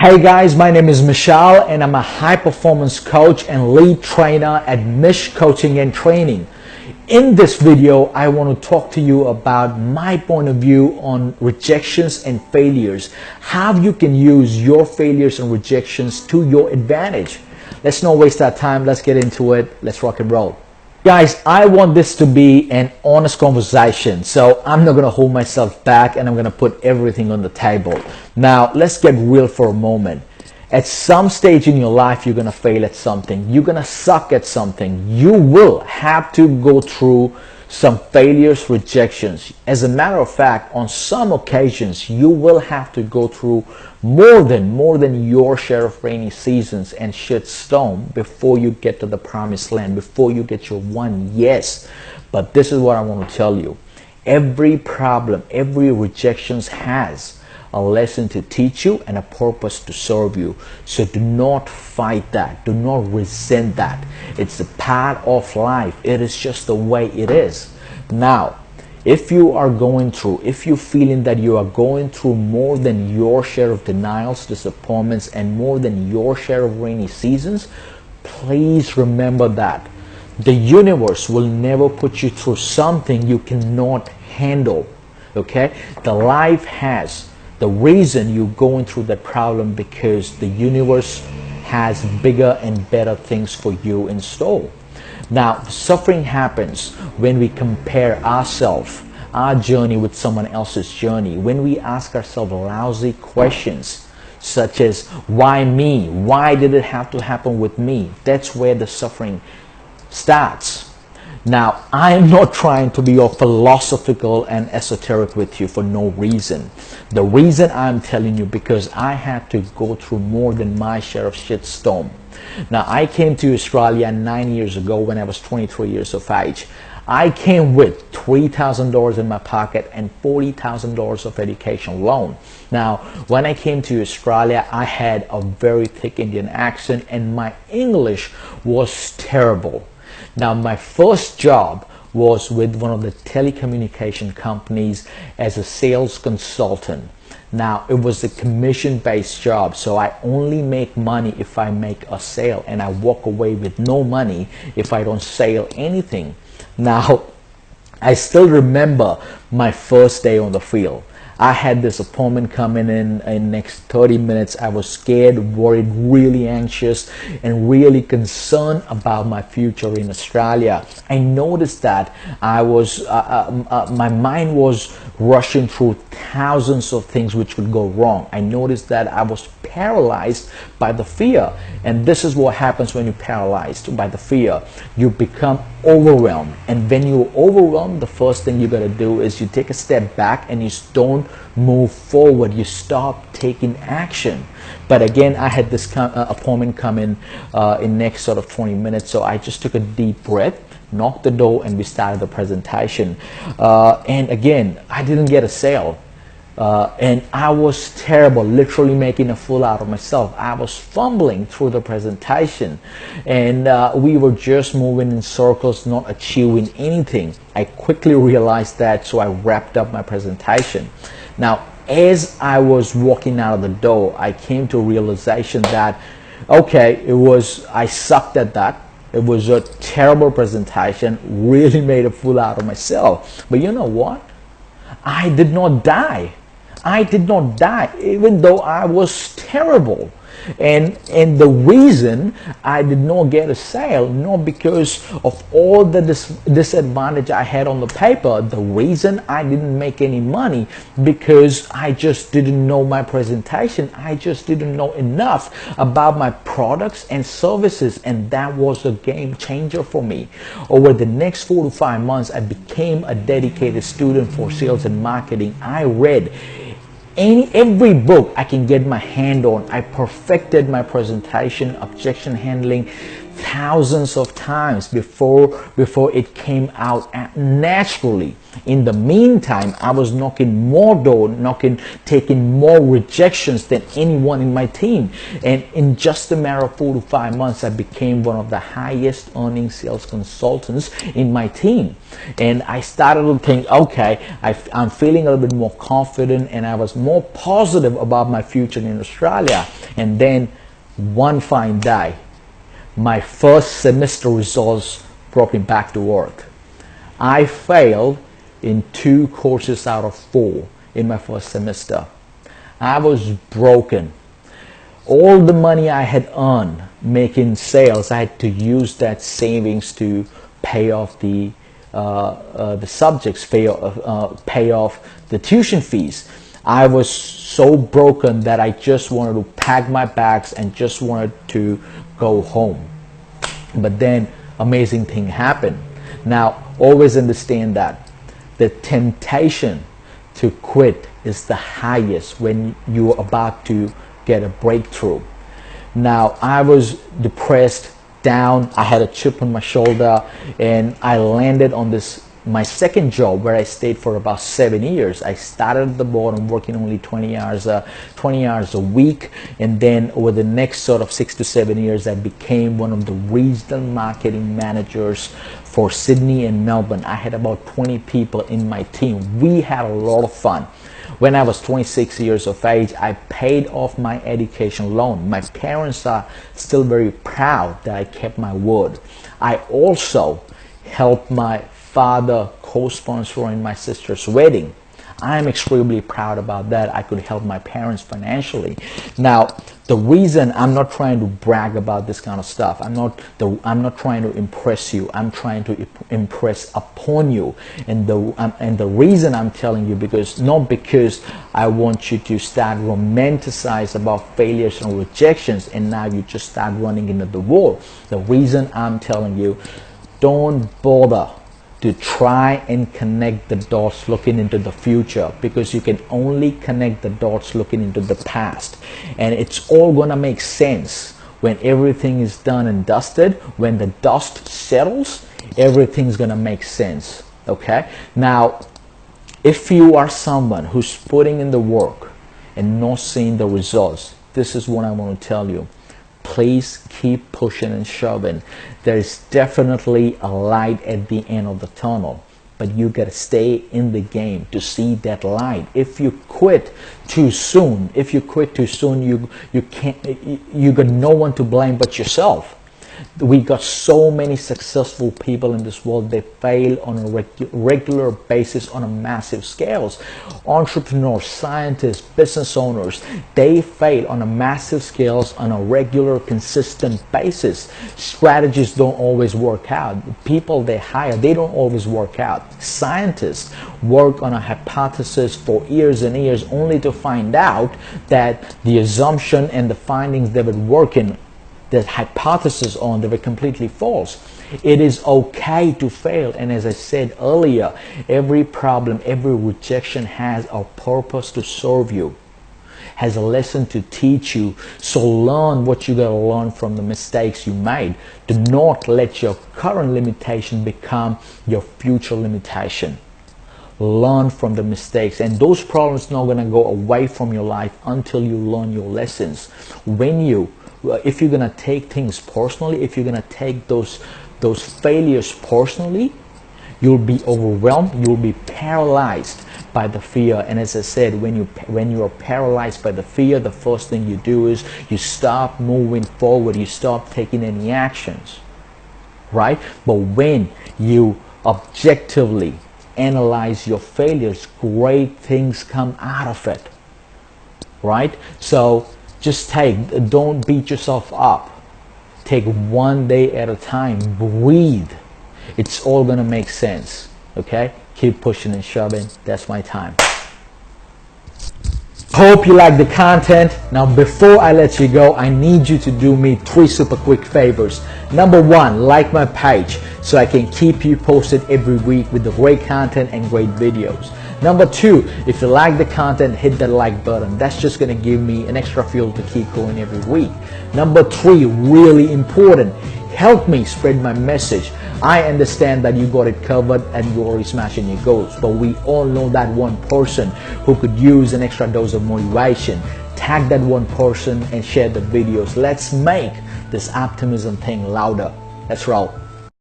Hey guys, my name is Michelle and I'm a high performance coach and lead trainer at Mish Coaching and Training. In this video, I want to talk to you about my point of view on rejections and failures, how you can use your failures and rejections to your advantage. Let's not waste our time. Let's get into it. Let's rock and roll. Guys, I want this to be an honest conversation, so I'm not going to hold myself back and I'm going to put everything on the table. Now, let's get real for a moment. At some stage in your life, you're going to fail at something. You're going to suck at something. You will have to go through some failures, rejections. As a matter of fact, on some occasions, you will have to go through more than your share of rainy seasons and shitstorm before you get to the promised land, before you get your one yes. But this is what I want to tell you. Every problem, every rejection has a lesson to teach you and a purpose to serve you. So do not fight that. Do not resent that. It's a part of life. It is just the way it is. Now, if you are going through, if you're feeling that you are going through more than your share of denials, disappointments, and more than your share of rainy seasons, please remember that the universe will never put you through something you cannot handle. Okay? The reason you're going through that problem because the universe has bigger and better things for you in store. Now, suffering happens when we compare ourselves, our journey with someone else's journey, when we ask ourselves lousy questions such as, why me? Why did it have to happen with me? That's where the suffering starts. Now, I am not trying to be all philosophical and esoteric with you for no reason. The reason I'm telling you because I had to go through more than my share of shitstorm. Now, I came to Australia 9 years ago when I was 23 years of age. I came with $3,000 in my pocket and $40,000 of education loan. Now, when I came to Australia, I had a very thick Indian accent and my English was terrible. Now, my first job was with one of the telecommunication companies as a sales consultant. Now, it was a commission-based job, so I only make money if I make a sale, and I walk away with no money if I don't sell anything. Now, I still remember my first day on the field. I had this appointment coming in next 30 minutes. I was scared, worried, really anxious, and really concerned about my future in Australia. I noticed that I was, my mind was rushing through thousands of things which would go wrong. I noticed that I was paralyzed by the fear. And this is what happens when you're paralyzed by the fear. You become overwhelmed. And when you're overwhelmed, the first thing you got to do is you take a step back and you don't move forward. You stop taking action. But again, I had this appointment come in next sort of 20 minutes. So I just took a deep breath, knocked the door, and we started the presentation. And again, I didn't get a sale. And I was terrible, literally making a fool out of myself. I was fumbling through the presentation and we were just moving in circles, not achieving anything. I quickly realized that, so I wrapped up my presentation. Now, as I was walking out of the door, I came to a realization that, okay, I sucked at that. It was a terrible presentation, really made a fool out of myself. But you know what? I did not die. I did not die, even though I was terrible. And the reason I did not get a sale, not because of all the disadvantage I had on the paper. The reason I didn't make any money because I just didn't know my presentation. I just didn't know enough about my products and services, and that was a game changer for me. Over the next 4 to 5 months, I became a dedicated student for sales and marketing. I read every book I can get my hand on. I perfected my presentation, objection handling thousands of times before it came out naturally. In the meantime, I was knocking more doors, taking more rejections than anyone in my team. And in just a matter of 4 to 5 months, I became one of the highest earning sales consultants in my team. And I started to think, okay, I'm feeling a little bit more confident, and I was more positive about my future in Australia. And then one fine day, my first semester results brought me back to earth. I failed in 2 courses out of 4 in my first semester. I was broken. All the money I had earned making sales, I had to use that savings to pay off the subjects, pay off the tuition fees. I was so broken that I just wanted to pack my bags and just wanted to go home. But then amazing thing happened. Now always understand that the temptation to quit is the highest when you're about to get a breakthrough. Now I was depressed, down, I had a chip on my shoulder, and I landed on this my second job where I stayed for about 7 years. I started at the bottom working only 20 hours a week, and then over the next sort of 6 to 7 years I became one of the regional marketing managers for Sydney and Melbourne. I had about 20 people in my team. We had a lot of fun. When I was 26 years of age, I paid off my education loan. My parents are still very proud that I kept my word. I also helped my father co-sponsoring my sister's wedding. I am extremely proud about that. I could help my parents financially. Now, the reason I'm not trying to brag about this kind of stuff, I'm not trying to impress you. I'm trying to impress upon you. And the reason I'm telling you, not because I want you to start romanticize about failures and rejections and now you just start running into the wall. The reason I'm telling you, don't bother to try and connect the dots looking into the future, because you can only connect the dots looking into the past, and it's all gonna make sense when everything is done and dusted. When the dust settles, everything's gonna make sense. Okay, now if you are someone who's putting in the work and not seeing the results, this is what I want to tell you. Please keep pushing and shoving. There's definitely a light at the end of the tunnel, but you gotta stay in the game to see that light. If you quit too soon, you got no one to blame but yourself. We got so many successful people in this world. They fail on a regular basis on a massive scales. Entrepreneurs, scientists, business owners, they fail on a massive scales on a regular, consistent basis. Strategies don't always work out. People they hire, they don't always work out. Scientists work on a hypothesis for years and years only to find out that the assumption and the findings they were working that hypothesis on, they were completely false. It is okay to fail, and as I said earlier, every problem, every rejection has a purpose to serve you, has a lesson to teach you. So learn what you gotta learn from the mistakes you made. Do not let your current limitation become your future limitation. Learn from the mistakes, and those problems not gonna go away from your life until you learn your lessons. If you're gonna take things personally, if you're gonna take those failures personally, you'll be overwhelmed, you'll be paralyzed by the fear. And as I said, when you are paralyzed by the fear, the first thing you do is you stop moving forward, you stop taking any actions, right? But when you objectively analyze your failures, great things come out of it, right? So just don't beat yourself up. Take one day at a time. Breathe. It's all gonna make sense. Okay? Keep pushing and shoving. That's my time. Hope you like the content. Now before I let you go, I need you to do me 3 super quick favors. Number 1, like my page so I can keep you posted every week with the great content and great videos. Number 2, if you like the content, hit that like button. That's just going to give me an extra fuel to keep going every week. Number 3, really important, help me spread my message. I understand that you got it covered and you're already smashing your goals, but we all know that one person who could use an extra dose of motivation. Tag that one person and share the videos. Let's make this optimism thing louder. Let's roll.